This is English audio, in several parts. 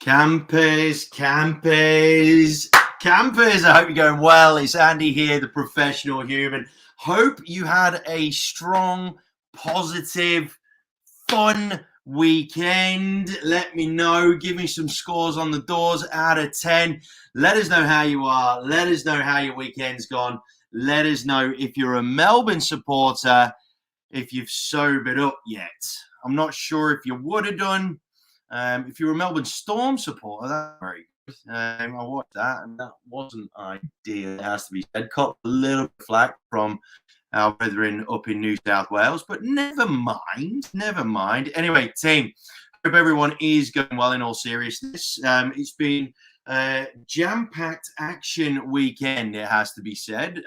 Campers. I hope you're going well. It's Andy here, the professional human. Hope you had a strong, positive, fun weekend. Let me know. Give me some scores on the doors out of 10. Let us know how you are. Let us know how your weekend's gone. Let us know if you're a Melbourne supporter, if you've sobered up yet. I'm not sure if you would have done. If you're a Melbourne Storm supporter, that's very good. I watched that, and that wasn't ideal. It has to be said. Caught a little flack from our brethren up in New South Wales, but never mind. Never mind. Anyway, team, hope everyone is going well in all seriousness. It's been jam-packed action weekend, it has to be said,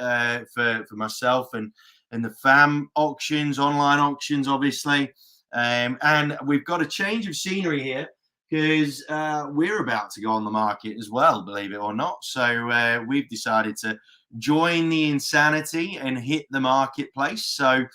for myself and the fam auctions, online auctions, obviously. And we've got a change of scenery here because we're about to go on the market as well, believe it or not. So we've decided to join the insanity and hit the marketplace. So,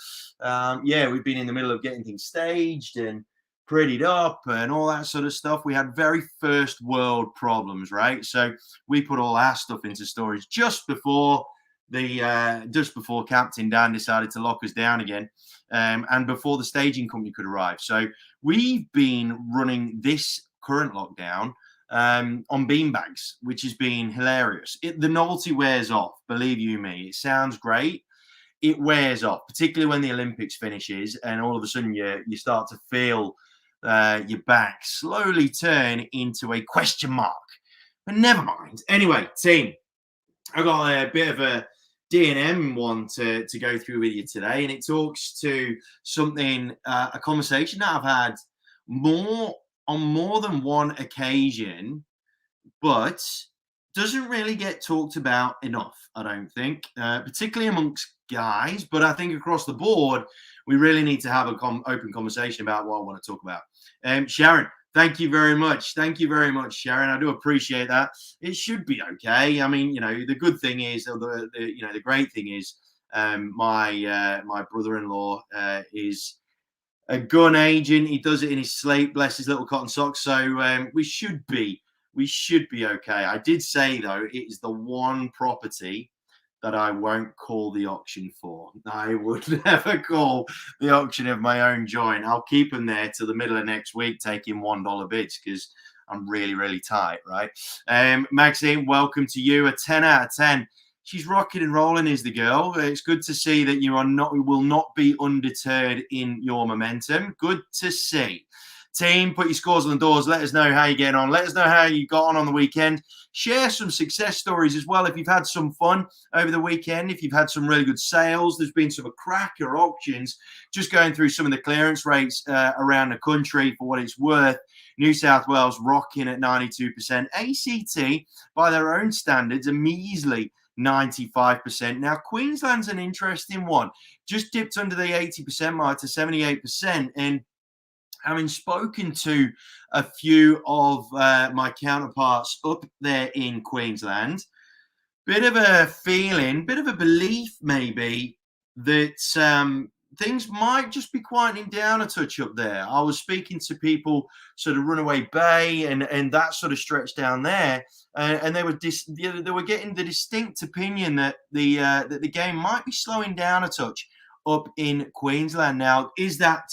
yeah, we've been in the middle of getting things staged and prettied up and all that sort of stuff. We had very first world problems, right? So we put all our stuff into storage just before Captain Dan decided to lock us down again, and before the staging company could arrive. So we've been running this current lockdown on beanbags, which has been hilarious. The novelty wears off, believe you me. It sounds great. It wears off, particularly when the Olympics finishes and all of a sudden you start to feel your back slowly turn into a question mark. But never mind. Anyway, team, I've got a bit of a D&M one to go through with you today, and it talks to something, a conversation that I've had on more than one occasion, but doesn't really get talked about enough, I don't think, particularly amongst guys, but I think across the board, we really need to have an open conversation about what I want to talk about. Sharon, thank you very much. Thank you very much, Sharon. I do appreciate that. It should be okay. I mean, the good thing is, or the great thing is, my brother-in-law is a gun agent. He does it in his sleep. Bless his little cotton socks. So we should be okay. I did say though, it is the one property that I won't call the auction for. I would never call the auction of my own joint. I'll keep them there till the middle of next week, taking $1 bids because I'm really, really tight, right? Maxine, welcome to you. A 10 out of 10. She's rocking and rolling, is the girl. It's good to see that you will not be undeterred in your momentum. Good to see. Team, put your scores on the doors. Let us know how you're getting on. Let us know how you got on the weekend. Share some success stories as well. If you've had some fun over the weekend, if you've had some really good sales, there's been some cracker auctions. Just going through some of the clearance rates around the country for what it's worth. New South Wales rocking at 92%. ACT, by their own standards, a measly 95%. Now, Queensland's an interesting one. Just dipped under the 80% mark to 78%. And having spoken to a few of my counterparts up there in Queensland, bit of a feeling, bit of a belief maybe that things might just be quieting down a touch up there. I was speaking to people sort of Runaway Bay and that sort of stretch down there, and they were getting the distinct opinion that the game might be slowing down a touch up in Queensland. Now, has that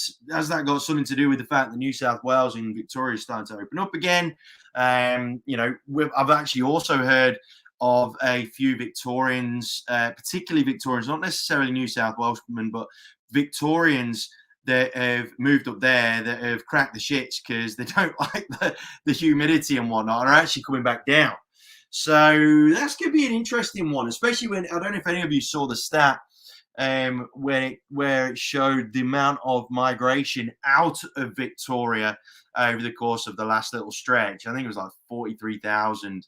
got something to do with the fact that New South Wales and Victoria is starting to open up again? I've actually also heard of a few Victorians, particularly Victorians, not necessarily New South Welshmen, but Victorians that have moved up there that have cracked the shits because they don't like the humidity and whatnot, are actually coming back down. So that's going to be an interesting one, especially when, I don't know if any of you saw the stat, where it showed the amount of migration out of Victoria over the course of the last little stretch. I think it was like 43,000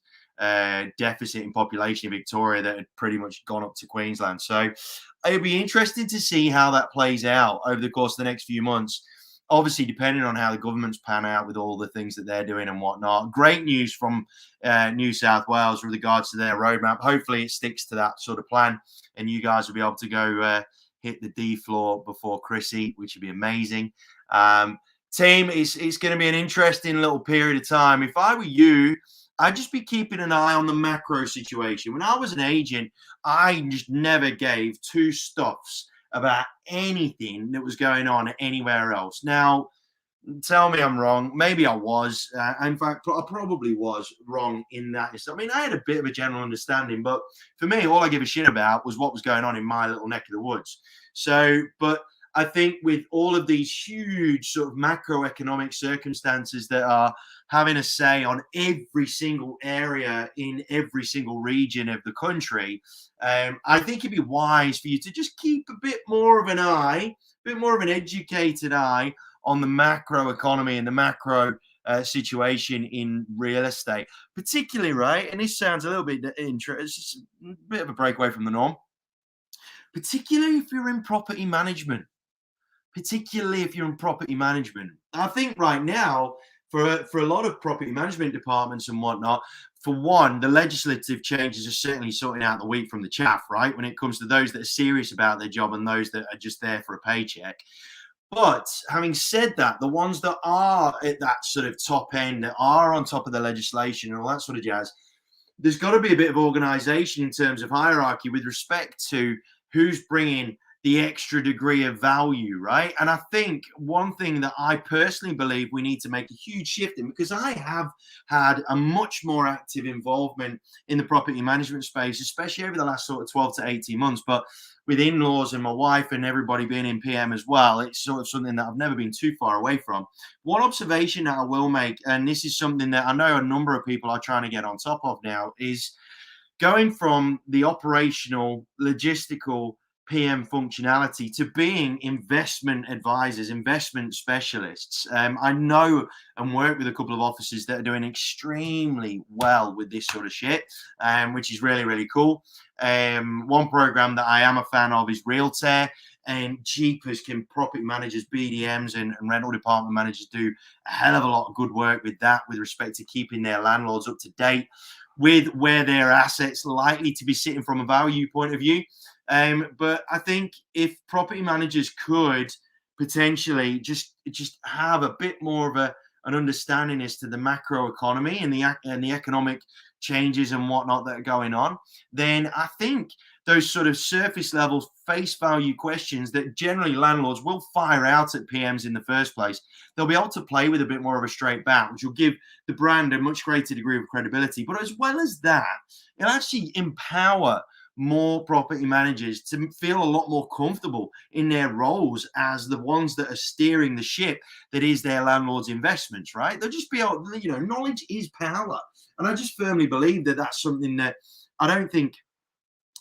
deficit in population in Victoria that had pretty much gone up to Queensland. So it'll be interesting to see how that plays out over the course of the next few months. Obviously, depending on how the governments pan out with all the things that they're doing and whatnot. Great news from New South Wales with regards to their roadmap. Hopefully, it sticks to that sort of plan, and you guys will be able to go hit the D floor before Chrissy, which would be amazing. Team, it's going to be an interesting little period of time. If I were you, I'd just be keeping an eye on the macro situation. When I was an agent, I just never gave two stuffs about anything that was going on anywhere else. Now, tell me I'm wrong. Maybe I was. In fact, I probably was wrong in that. I mean, I had a bit of a general understanding, but for me, all I give a shit about was what was going on in my little neck of the woods. So, but I think with all of these huge sort of macroeconomic circumstances that are having a say on every single area in every single region of the country, I think it'd be wise for you to just keep a bit more of an eye, a bit more of an educated eye on the macro economy and the macro situation in real estate, particularly, right? And this sounds a little bit interesting, a bit of a breakaway from the norm, particularly if you're in property management. Particularly if you're in property management. I think right now, for a lot of property management departments and whatnot, for one, the legislative changes are certainly sorting out the wheat from the chaff, right? When it comes to those that are serious about their job and those that are just there for a paycheck. But having said that, the ones that are at that sort of top end, that are on top of the legislation and all that sort of jazz, there's got to be a bit of organization in terms of hierarchy with respect to who's bringing the extra degree of value, right? And I think one thing that I personally believe we need to make a huge shift in, because I have had a much more active involvement in the property management space, especially over the last sort of 12 to 18 months, but with in-laws and my wife and everybody being in PM as well, it's sort of something that I've never been too far away from. One observation that I will make, and this is something that I know a number of people are trying to get on top of now, is going from the operational, logistical PM functionality to being investment advisors, investment specialists. I know and work with a couple of offices that are doing extremely well with this sort of shit, which is really, really cool. One program that I am a fan of is Realtor, and jeepers can property managers, BDMs and rental department managers do a hell of a lot of good work with that with respect to keeping their landlords up to date with where their assets likely to be sitting from a value point of view. But I think if property managers could potentially just have a bit more of an understanding as to the macro economy and the economic changes and whatnot that are going on, then I think those sort of surface level face value questions that generally landlords will fire out at PMs in the first place, they'll be able to play with a bit more of a straight bat, which will give the brand a much greater degree of credibility. But as well as that, it'll actually empower more property managers to feel a lot more comfortable in their roles as the ones that are steering the ship that is their landlord's investments, right? They'll just be able, knowledge is power. And I just firmly believe that that's something that I don't think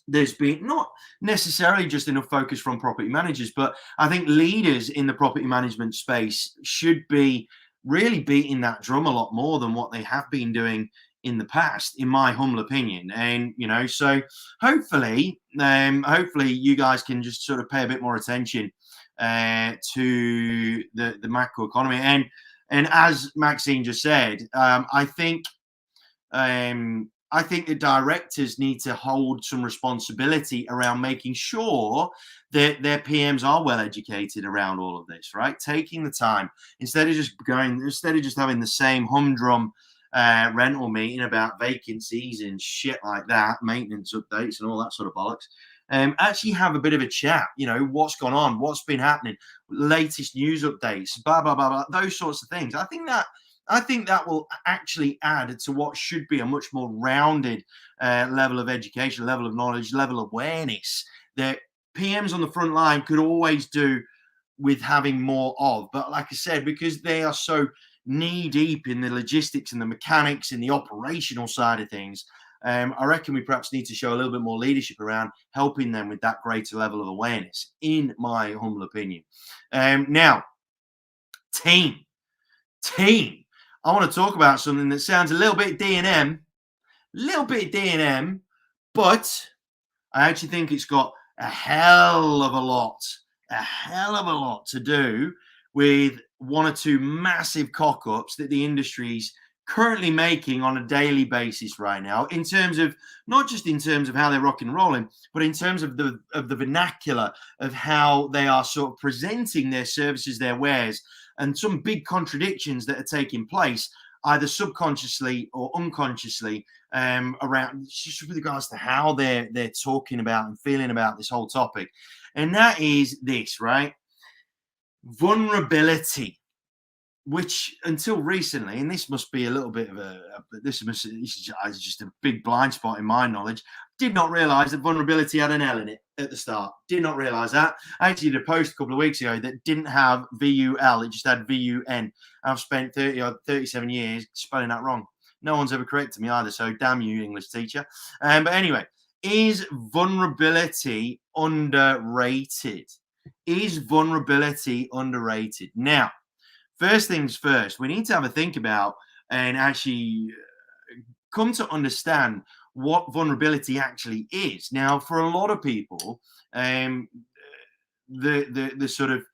there's been not necessarily just enough focus from property managers, but I think leaders in the property management space should be really beating that drum a lot more than what they have been doing in the past, in my humble opinion. And so hopefully you guys can just sort of pay a bit more attention to the macro economy. And as Maxine just said, I think the directors need to hold some responsibility around making sure that their PMs are well educated around all of this, right? Taking the time instead of just having the same humdrum rental meeting about vacancies and shit like that, maintenance updates and all that sort of bollocks. Actually have a bit of a chat, what's gone on, what's been happening, latest news updates, blah, blah, blah, blah, those sorts of things. I think that will actually add to what should be a much more rounded level of education, level of knowledge, level of awareness that PMs on the front line could always do with having more of. But like I said, because they are so knee deep in the logistics and the mechanics and the operational side of things, I reckon we perhaps need to show a little bit more leadership around helping them with that greater level of awareness, in my humble opinion. Now, team. I want to talk about something that sounds a little bit D&M, but I actually think it's got a hell of a lot to do with one or two massive cock-ups that the industry's currently making on a daily basis right now, in terms of not just in terms of how they're rock and rolling, but in terms of the vernacular of how they are sort of presenting their services, their wares, and some big contradictions that are taking place, either subconsciously or unconsciously, around just with regards to how they're talking about and feeling about this whole topic. And that is this, right? Vulnerability, which until recently, and this must be a little bit of this is just a big blind spot in my knowledge, did not realize that vulnerability had an L in it at the start. Did not realize that. I actually did a post a couple of weeks ago that didn't have VUL, it just had VUN. I've spent 30 or 37 years spelling that wrong. No one's ever corrected me either, so damn you, English teacher. But anyway, is vulnerability underrated? Is vulnerability underrated? Now, first things first, we need to have a think about and actually come to understand what vulnerability actually is. Now, for a lot of people, the sort of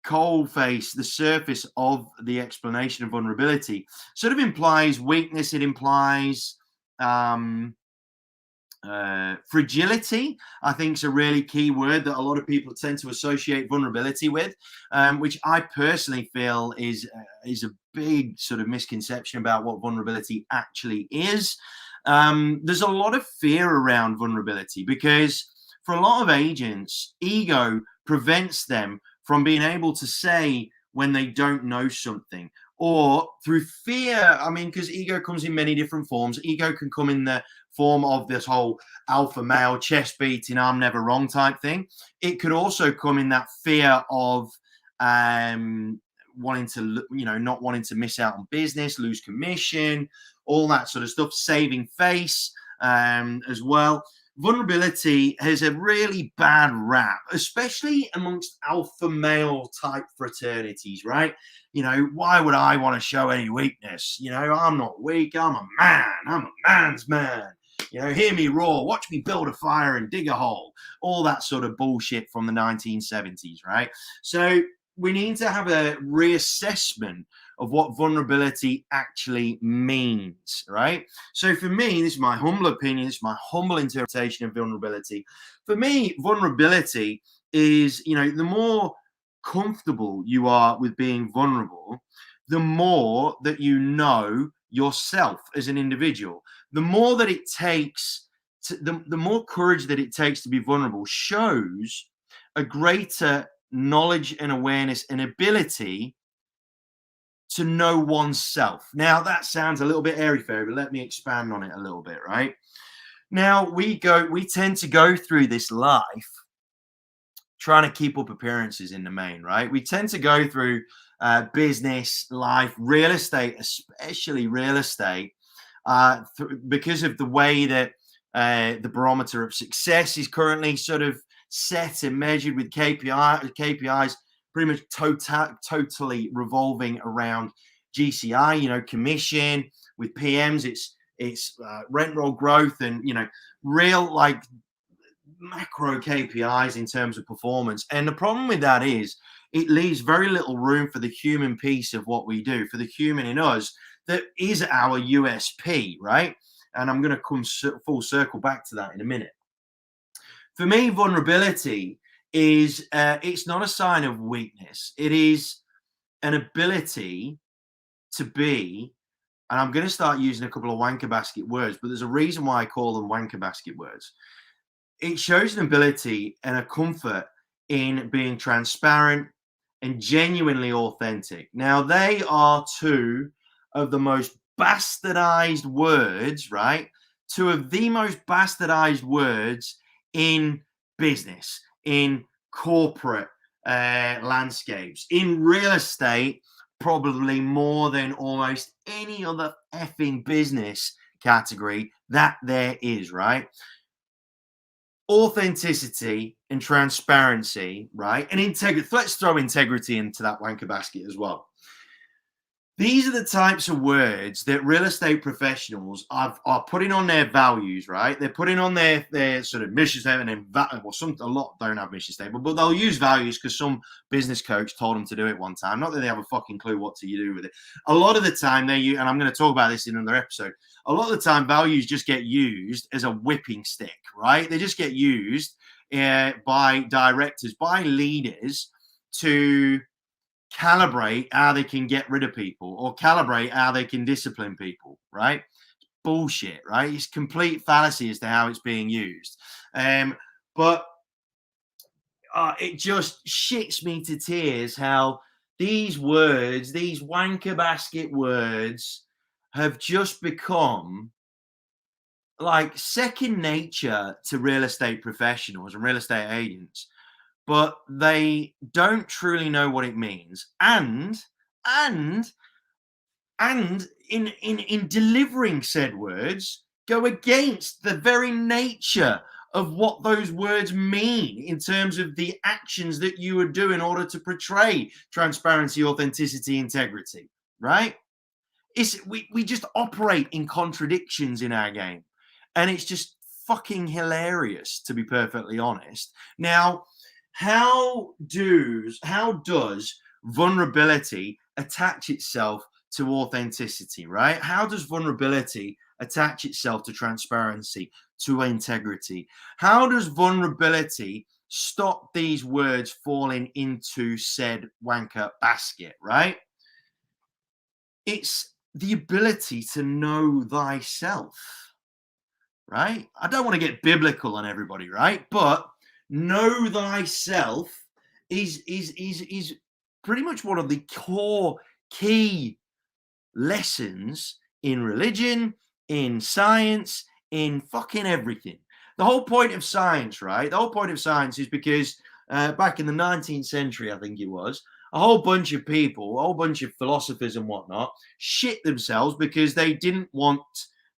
cold face, the surface of the explanation of vulnerability sort of implies weakness. It implies fragility, I think, is a really key word that a lot of people tend to associate vulnerability with, which I personally feel is a big sort of misconception about what vulnerability actually is. There's a lot of fear around vulnerability because for a lot of agents, ego prevents them from being able to say when they don't know something, or through fear. I mean, because ego comes in many different forms. Ego can come in the form of this whole alpha male, chest beating, I'm never wrong type thing. It could also come in that fear of wanting to, not wanting to miss out on business, lose commission, all that sort of stuff, saving face as well. Vulnerability has a really bad rap, especially amongst alpha male type fraternities, right? Why would I want to show any weakness? I'm not weak. I'm a man. I'm a man's man. Hear me roar, watch me build a fire and dig a hole. All that sort of bullshit from the 1970s, right? So we need to have a reassessment of what vulnerability actually means, right? So for me, this is my humble opinion, this is my humble interpretation of vulnerability. For me, vulnerability is, the more comfortable you are with being vulnerable, the more that you know yourself as an individual. The more that it takes, the more courage that it takes to be vulnerable shows a greater knowledge and awareness and ability to know oneself. Now, that sounds a little bit airy-fairy, but let me expand on it a little bit, right? Now, we tend to go through this life trying to keep up appearances in the main, right? We tend to go through business, life, real estate, especially real estate, because of the way that the barometer of success is currently sort of set and measured with KPIs pretty much totally revolving around GCI, commission. With PMs, it's rent roll growth and, real like macro KPIs in terms of performance. And the problem with that is it leaves very little room for the human piece of what we do, for the human in us that is our USP, right? And I'm going to come full circle back to that in a minute. For me, vulnerability is it's not a sign of weakness. It is an ability to be, and I'm going to start using a couple of wanker basket words, but there's a reason why I call them wanker basket words. It shows an ability and a comfort in being transparent and genuinely authentic. Now, they are two of the most bastardized words, right? Two of the most bastardized words in business, in corporate landscapes, in real estate, probably more than almost any other effing business category that there is, right? Authenticity and transparency, right? And integrity. Let's throw integrity into that wanker basket as well. These are the types of words that real estate professionals are putting on their values, right? They're putting on their sort of mission statement, and a lot don't have mission statement, but they'll use values because some business coach told them to do it one time. Not that they have a fucking clue what to do with it. A lot of the time and I'm going to talk about this in another episode, a lot of the time values just get used as a whipping stick, right? They just get used by directors, by leaders to calibrate how they can get rid of people or calibrate how they can discipline people, right? Bullshit, right? It's complete fallacy as to how it's being used. But it just shits me to tears how these words, these wanker basket words, have just become like second nature to real estate professionals and real estate agents, but they don't truly know what it means. And in delivering said words, go against the very nature of what those words mean in terms of the actions that you would do in order to portray transparency, authenticity, integrity, right? We just operate in contradictions in our game, and it's just fucking hilarious, to be perfectly honest. Now, how does vulnerability attach itself to authenticity, right? How does vulnerability attach itself to transparency, to integrity? How does vulnerability stop these words falling into said wanker basket, right? It's the ability to know thyself, right? I don't want to get biblical on everybody, right? But know thyself is pretty much one of the core key lessons in religion, in science, in fucking everything. The whole point of science, right? The whole point of science is because back in the 19th century, I think it was, a whole bunch of people, a whole bunch of philosophers and whatnot, shit themselves because they didn't want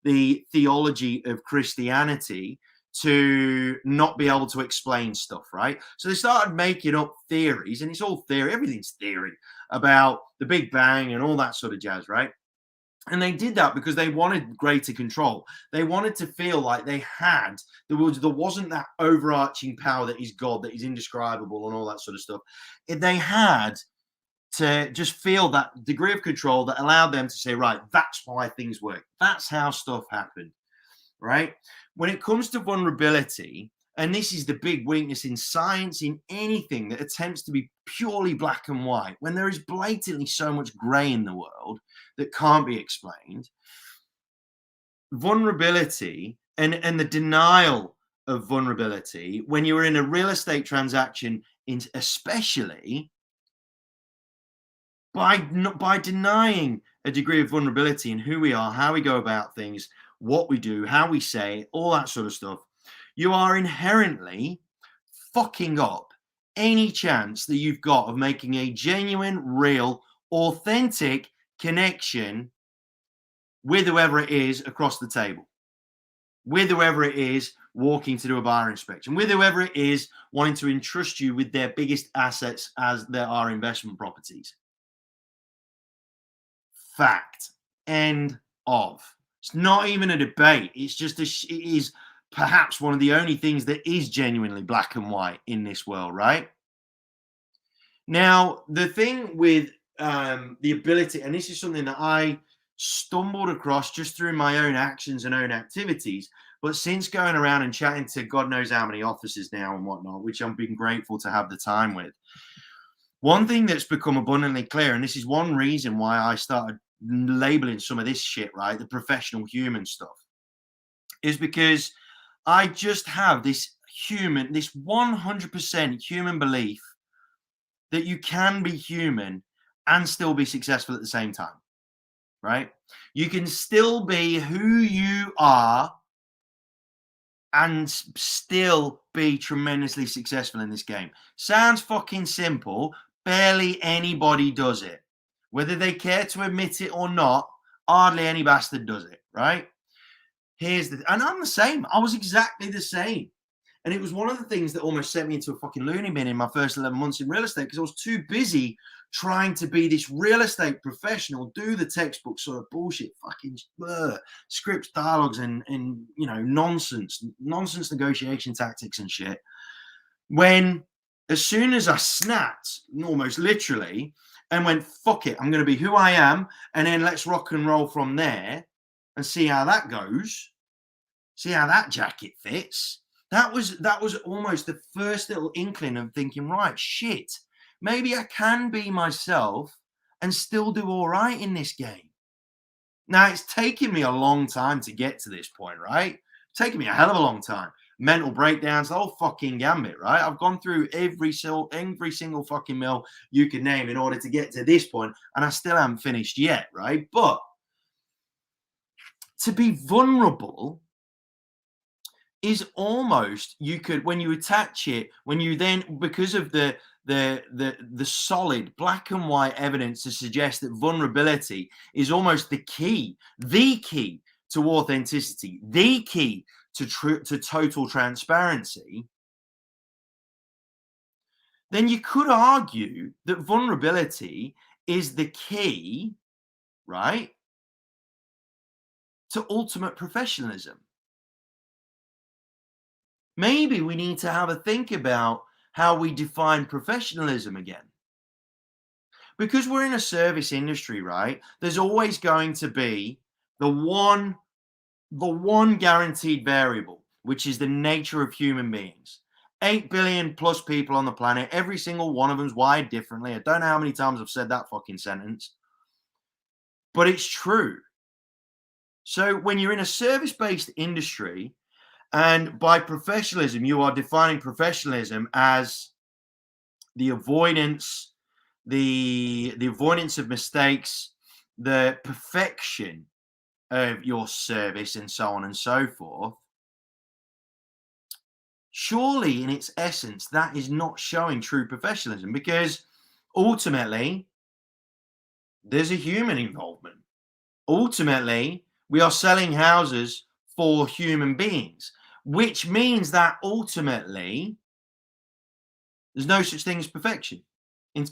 the theology of Christianity to not be able to explain stuff, right? So they started making up theories, and it's all theory, everything's theory about the Big Bang and all that sort of jazz, right? And they did that because they wanted greater control. They wanted to feel like there wasn't that overarching power that is God, that is indescribable and all that sort of stuff. They had to just feel that degree of control that allowed them to say, right, that's why things work. That's how stuff happened, right? When it comes to vulnerability, and this is the big weakness in science, in anything that attempts to be purely black and white, when there is blatantly so much gray in the world that can't be explained, vulnerability and the denial of vulnerability, when you're in a real estate transaction, especially by denying a degree of vulnerability in who we are, how we go about things, what we do, how we say, all that sort of stuff, you are inherently fucking up any chance that you've got of making a genuine, real, authentic connection with whoever it is across the table, with whoever it is walking to do a buyer inspection, with whoever it is wanting to entrust you with their biggest assets as there are investment properties. Fact. End of. It's not even a debate. It's just it is perhaps one of the only things that is genuinely black and white in this world, right? Now, the thing with the ability, and this is something that I stumbled across just through my own actions and own activities, but since going around and chatting to God knows how many officers now and whatnot, which I'm being grateful to have the time with, one thing that's become abundantly clear, and this is one reason why I started labeling some of this shit, right, the professional human stuff, is because I just have this 100% human belief that you can be human and still be successful at the same time, right? You can still be who you are and still be tremendously successful in this game. Sounds fucking simple. Barely anybody does it. Whether they care to admit it or not, hardly any bastard does it, right? And I'm the same. I was exactly the same. And it was one of the things that almost sent me into a fucking loony bin in my first 11 months in real estate, because I was too busy trying to be this real estate professional, do the textbook sort of bullshit, fucking scripts, dialogues, and you know, nonsense negotiation tactics and shit. When as soon as I snapped, almost literally, and went, fuck it, I'm going to be who I am, and then let's rock and roll from there and see how that goes, see how that jacket fits. That was almost the first little inkling of thinking, right, shit, maybe I can be myself and still do all right in this game. Now, it's taken me a long time to get to this point, right? It's taken me a hell of a long time. Mental breakdowns, the whole fucking gambit, right? I've gone through every single fucking mill you could name in order to get to this point, and I still haven't finished yet, right? But to be vulnerable is almost, you could, when you attach it, when you then, because of the solid black and white evidence to suggest that vulnerability is almost the key to authenticity, the key to total transparency, then you could argue that vulnerability is the key, right, to ultimate professionalism. Maybe we need to have a think about how we define professionalism again. Because we're in a service industry, right? There's always going to be the one guaranteed variable, which is the nature of human beings. 8 billion plus people on the planet, every single one of them's wired differently. I don't know how many times I've said that fucking sentence, but it's true. So when you're in a service-based industry, and by professionalism, you are defining professionalism as the avoidance, the avoidance of mistakes, the perfection of your service, and so on and so forth. Surely, in its essence, that is not showing true professionalism, because ultimately, there's a human involvement. Ultimately, we are selling houses for human beings, which means that ultimately there's no such thing as perfection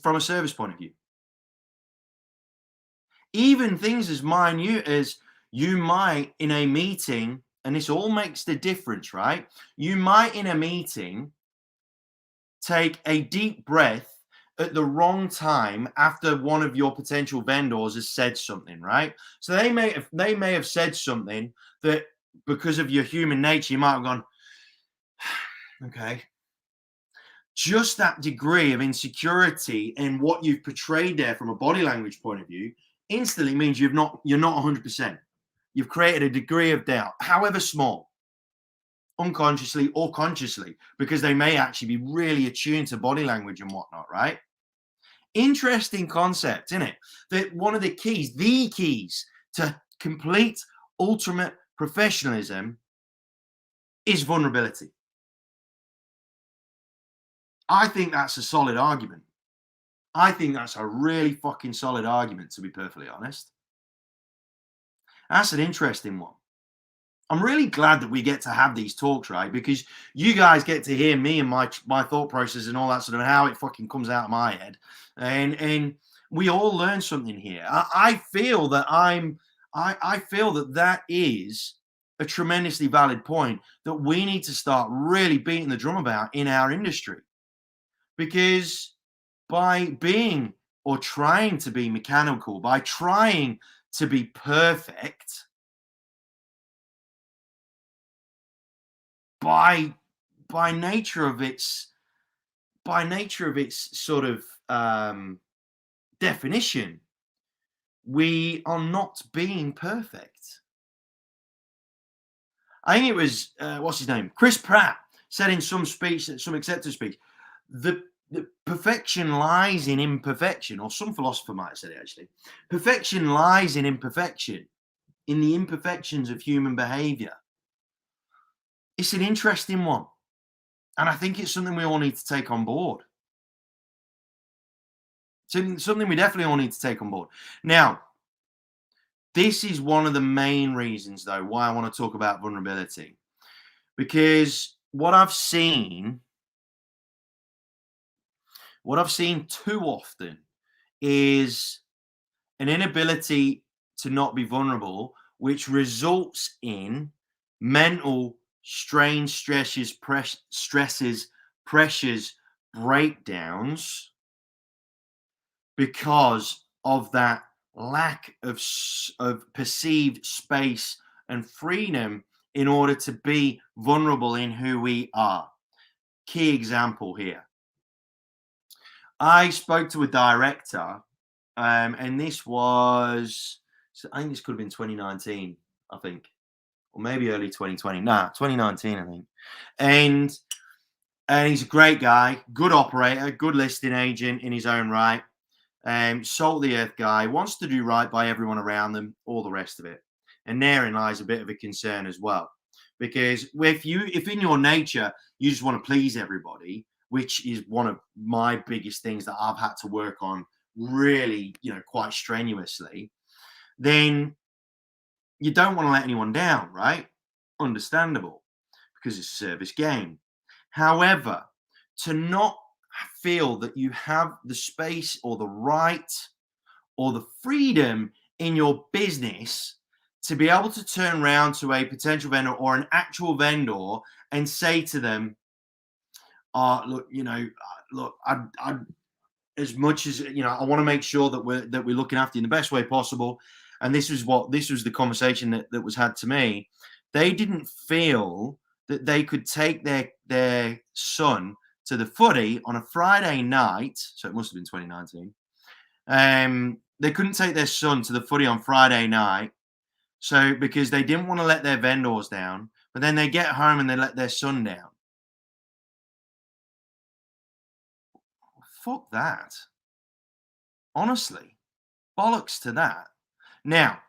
from a service point of view. Even things as minute as you might in a meeting, and this all makes the difference, right? You might in a meeting take a deep breath at the wrong time after one of your potential vendors has said something, right? So they may have said something that, because of your human nature, you might have gone, okay. Just that degree of insecurity in what you've portrayed there from a body language point of view instantly means you're not 100%. You've created a degree of doubt, however small, unconsciously or consciously, because they may actually be really attuned to body language and whatnot, right? Interesting concept, isn't it? That one of the keys to complete ultimate professionalism is vulnerability. I think that's a solid argument. I think that's a really fucking solid argument, to be perfectly honest. That's an interesting one. I'm really glad that we get to have these talks, right? Because you guys get to hear me and my thought process and all that sort of, how it fucking comes out of my head, and we all learn something here. I feel that I feel that is a tremendously valid point that we need to start really beating the drum about in our industry, because by being or trying to be mechanical, by trying to be perfect, by nature of its sort of definition, we are not being perfect. I think it was what's his name, Chris Pratt, said in some speech, some acceptance speech, the perfection lies in imperfection, or some philosopher might have said it actually. Perfection lies in imperfection, in the imperfections of human behavior. It's an interesting one, and I think it's something we all need to take on board. Something we definitely all need to take on board. Now, this is one of the main reasons, though, why I want to talk about vulnerability, because what I've seen too often is an inability to not be vulnerable, which results in mental strain, stresses, pressures, breakdowns, because of that lack of perceived space and freedom in order to be vulnerable in who we are. Key example here. I spoke to a director, and this was, so I think this could have been 2019, I think, or maybe early 2020. Nah, 2019, I think. And he's a great guy, good operator, good listing agent in his own right. Salt of the earth guy, wants to do right by everyone around them, all the rest of it. And therein lies a bit of a concern as well. Because if in your nature you just want to please everybody, which is one of my biggest things that I've had to work on really, quite strenuously, then you don't want to let anyone down, right? Understandable, because it's a service game. However, to not feel that you have the space or the right or the freedom in your business to be able to turn around to a potential vendor or an actual vendor and say to them, look, I as much as I want to make sure that we're looking after you in the best way possible. And this was the conversation that was had to me. They didn't feel that they could take their son to the footy on a Friday night, so it must have been 2019. They couldn't take their son to the footy on Friday night, so because they didn't want to let their vendors down, but then they get home and they let their son down. Fuck that. Honestly, bollocks to that. Now,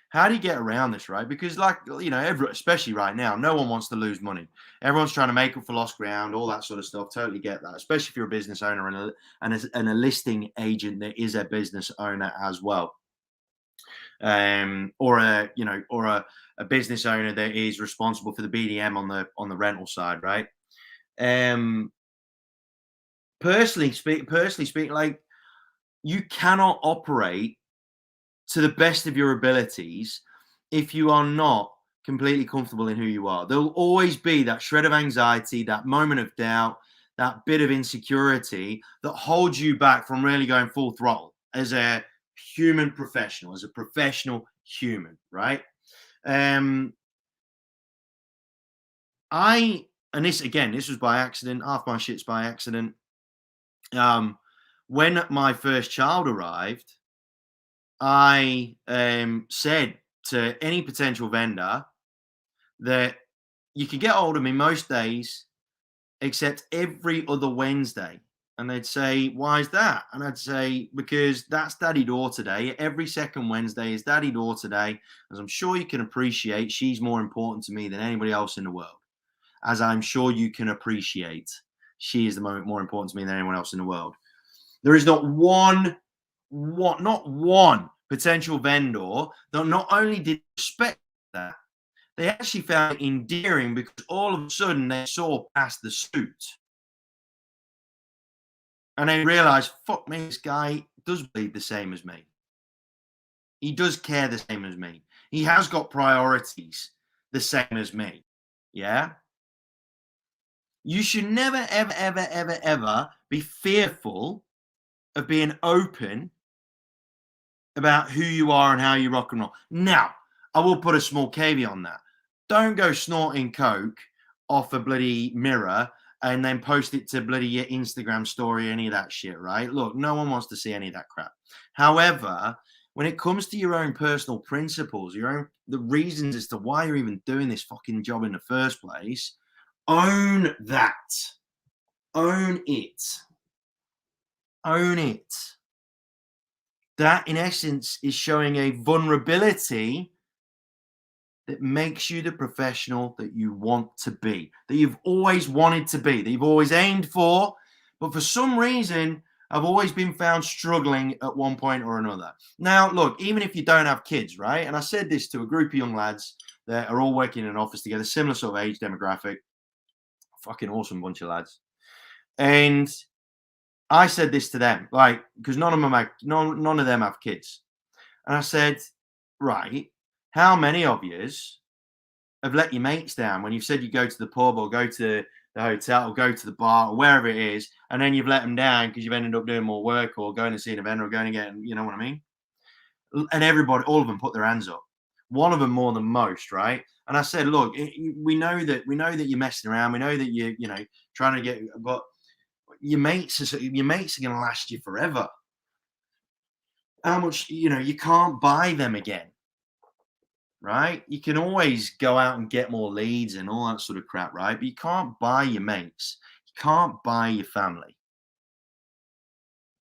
how do you get around this, right? Because, especially right now, no one wants to lose money. Everyone's trying to make up for lost ground, all that sort of stuff. Totally get that, especially if you're a business owner and a listing agent that is a business owner as well, or a business owner that is responsible for the BDM on the rental side, right? Personally speak, like, you cannot operate to the best of your abilities if you are not completely comfortable in who you are. There'll always be that shred of anxiety, that moment of doubt, that bit of insecurity that holds you back from really going full throttle as a human professional, as a professional human, right? This was by accident. Half my shit's by accident. When my first child arrived, I said to any potential vendor that you could get hold of me most days except every other Wednesday. And they'd say, why is that? And I'd say, because that's Daddy Daughter Day. Every second Wednesday is Daddy Daughter Day. As I'm sure you can appreciate, she's more important to me than anybody else in the world. As I'm sure you can appreciate, she is the more important to me than anyone else in the world. There is not one potential vendor that not only did respect that, they actually found it endearing because all of a sudden they saw past the suit. And they realized, fuck me, this guy does bleed the same as me. He does care the same as me. He has got priorities the same as me. Yeah? You should never, ever, ever, ever, ever be fearful of being open about who you are and how you rock and roll. Now, I will put a small caveat on that. Don't go snorting coke off a bloody mirror and then post it to bloody your Instagram story, any of that shit, right? Look, no one wants to see any of that crap. However, when it comes to your own personal principles, the reasons as to why you're even doing this fucking job in the first place, own that. Own it. Own it. That, in essence, is showing a vulnerability that makes you the professional that you want to be, that you've always wanted to be, that you've always aimed for, but for some reason have always been found struggling at one point or another. Now, look, even if you don't have kids, right? And I said this to a group of young lads that are all working in an office together, similar sort of age demographic, fucking awesome bunch of lads. And I said this to them, like, because none of them have kids. And I said, right, how many of yous have let your mates down when you've said you go to the pub or go to the hotel or go to the bar or wherever it is, and then you've let them down because you've ended up doing more work or going to see an event or going to get, you know what I mean? And everybody, all of them put their hands up. One of them more than most, right? And I said, look, we know that you're messing around. We know that you're trying to get, but your mates are going to last you forever. How much, you can't buy them again, right? You can always go out and get more leads and all that sort of crap, right? But you can't buy your mates. You can't buy your family.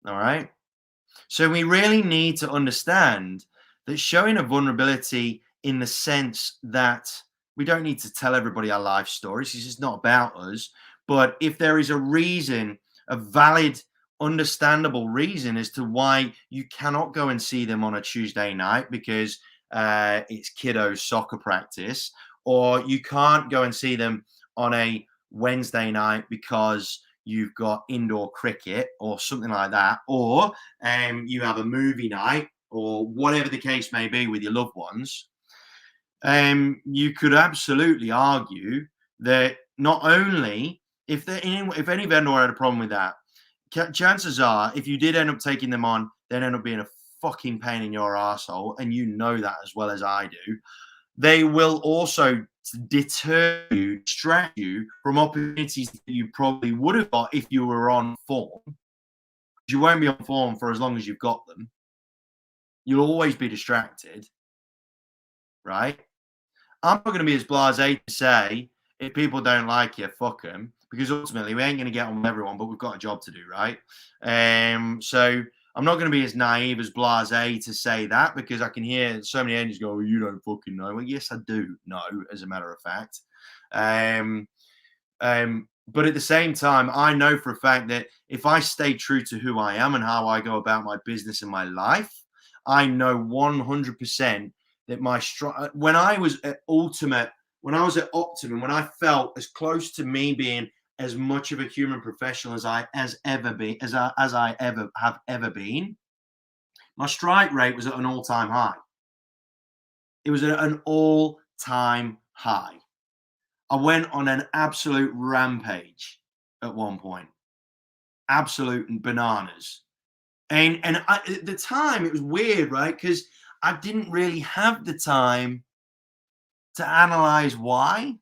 All right. So we really need to understand that showing a vulnerability in the sense that we don't need to tell everybody our life stories. This is not about us. But if there is a reason, a valid, understandable reason as to why you cannot go and see them on a Tuesday night because it's kiddos soccer practice, or you can't go and see them on a Wednesday night because you've got indoor cricket or something like that, or you have a movie night or whatever the case may be with your loved ones, you could absolutely argue that not only if any vendor had a problem with that, chances are if you did end up taking them on, they'd end up being a fucking pain in your arsehole, and you know that as well as I do. They will also deter you, distract you from opportunities that you probably would have got if you were on form. You won't be on form for as long as you've got them. You'll always be distracted, right? I'm not going to be as blasé to say if people don't like you, fuck them, because ultimately we ain't going to get on with everyone, but we've got a job to do, right? So I'm not going to be as naive as blasé to say that, because I can hear so many agents go, well, you don't fucking know. Well, yes, I do know, as a matter of fact. But at the same time, I know for a fact that if I stay true to who I am and how I go about my business and my life, I know 100% that when I was at Optimum, when I felt as close to me being as much of a human professional as I have ever been, my strike rate was at an all-time high. It was at an all-time high. I went on an absolute rampage at one point, absolute bananas. And at the time, it was weird, right? Because I didn't really have the time to analyze why.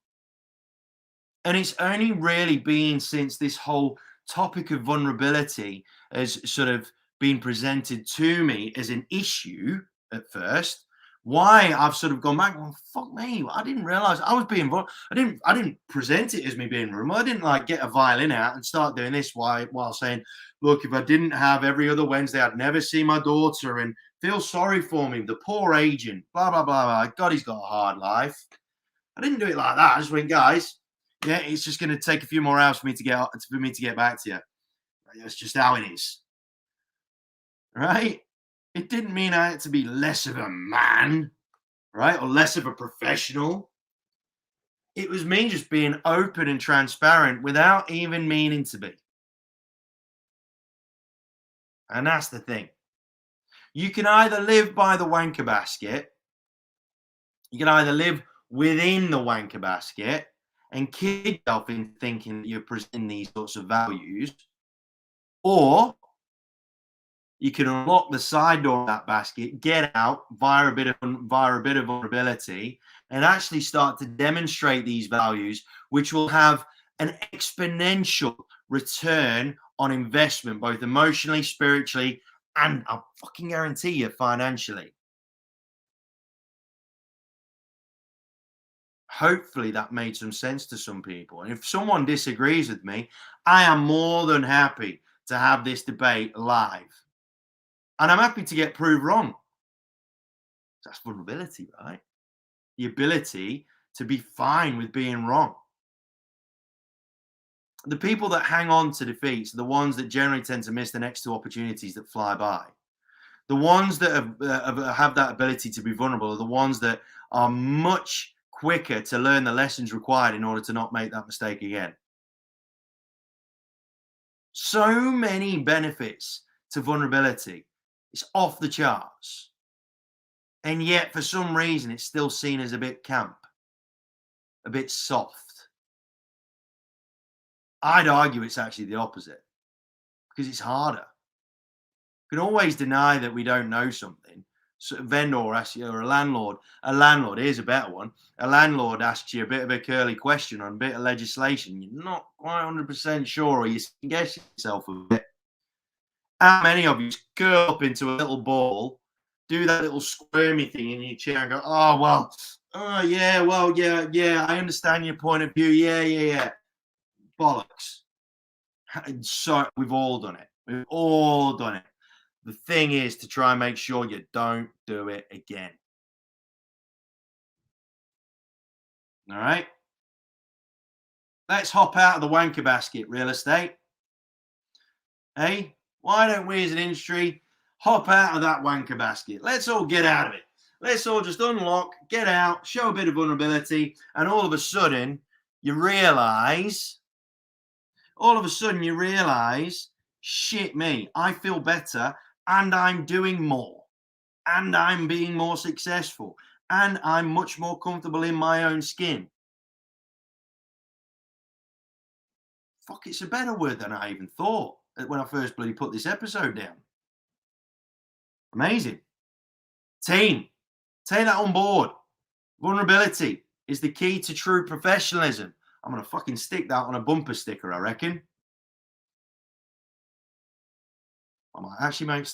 And it's only really been since this whole topic of vulnerability has sort of been presented to me as an issue at first, why I've sort of gone back, well, fuck me, I didn't realize I was being I didn't present it as me being vulnerable. I didn't like get a violin out and start doing this while saying, look, if I didn't have every other Wednesday, I'd never see my daughter and feel sorry for me, the poor agent, blah, blah, blah, blah. God, he's got a hard life. I didn't do it like that. I just went, guys, yeah, it's just going to take a few more hours for me to get back to you. That's just how it is. Right? It didn't mean I had to be less of a man, right? Or less of a professional. It was me just being open and transparent without even meaning to be. And that's the thing. You can either live by the wanker basket, you can either live within the wanker basket and kid yourself in thinking that you're presenting these sorts of values, or you can unlock the side door of that basket, get out via a bit of vulnerability, and actually start to demonstrate these values, which will have an exponential return on investment, both emotionally, spiritually, and I fucking guarantee you financially. Hopefully that made some sense to some people. And if someone disagrees with me, I am more than happy to have this debate live. And I'm happy to get proved wrong. That's vulnerability, right? The ability to be fine with being wrong. The people that hang on to defeats are the ones that generally tend to miss the next two opportunities that fly by. The ones that have that ability to be vulnerable are the ones that are much quicker to learn the lessons required in order to not make that mistake again. So many benefits to vulnerability. It's off the charts. And yet, for some reason, it's still seen as a bit camp, a bit soft. I'd argue it's actually the opposite, because it's harder. We can always deny that we don't know something. vendor asks you, or a landlord, here's a better one. A landlord asks you a bit of a curly question on a bit of legislation. You're not quite 100% sure, or you guess yourself a bit. How many of you curl up into a little ball, do that little squirmy thing in your chair and go, oh, well, oh, yeah, well, yeah, I understand your point of view. Yeah. Bollocks. So we've all done it. We've all done it. The thing is to try and make sure you don't do it again. All right? Let's hop out of the wanker basket, real estate. Hey, why don't we as an industry hop out of that wanker basket? Let's all get out of it. Let's all just unlock, get out, show a bit of vulnerability, and all of a sudden you realize, shit me, I feel better and I'm doing more and I'm being more successful and I'm much more comfortable in my own skin. Fuck, it's a better word than I even thought when I first bloody put this episode down. Amazing. Team, take that on board. Vulnerability is the key to true professionalism. I'm going to fucking stick that on a bumper sticker, I reckon. I might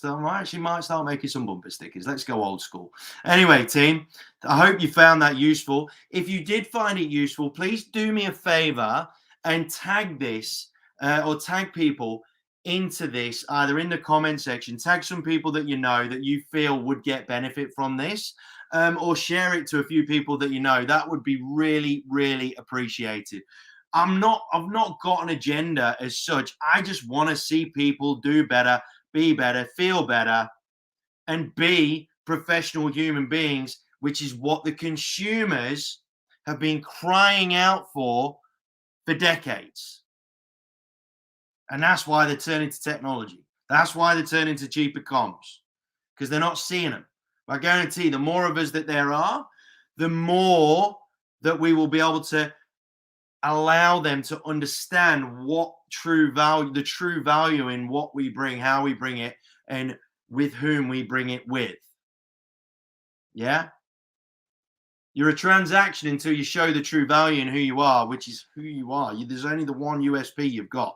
start making some bumper stickers. Let's go old school. Anyway, team, I hope you found that useful. If you did find it useful, please do me a favor and tag this or tag people into this, either in the comment section, tag some people that you know that you feel would get benefit from this, or share it to a few people that you know. That would be really, really appreciated. I've not got an agenda as such. I just want to see people do better, be better, feel better, and be professional human beings, which is what the consumers have been crying out for decades. And that's why they're turning to technology. That's why they're turning to cheaper comms, because they're not seeing them. I guarantee the more of us that there are, the more that we will be able to allow them to understand what the true value in what we bring, how we bring it, and with whom we bring it with. Yeah? You're a transaction until you show the true value in who you are, which is who you are. There's only the one USP you've got.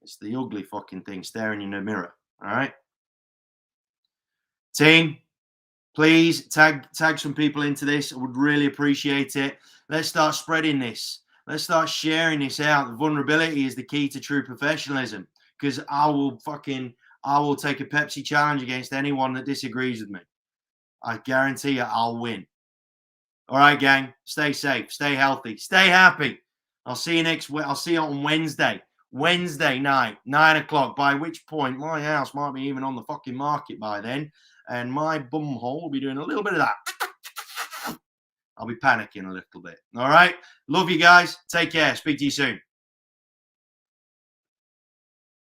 It's the ugly fucking thing staring in the mirror. All right? Team, please tag some people into this. I would really appreciate it. Let's start spreading this. Let's start sharing this out. The vulnerability is the key to true professionalism, because I will take a Pepsi challenge against anyone that disagrees with me. I guarantee you I'll win. All right, gang. Stay safe. Stay healthy. Stay happy. I'll see you on Wednesday. Wednesday night, 9 o'clock, by which point my house might be even on the fucking market by then. And my bum hole will be doing a little bit of that. I'll be panicking a little bit. All right. Love you guys. Take care. Speak to you soon.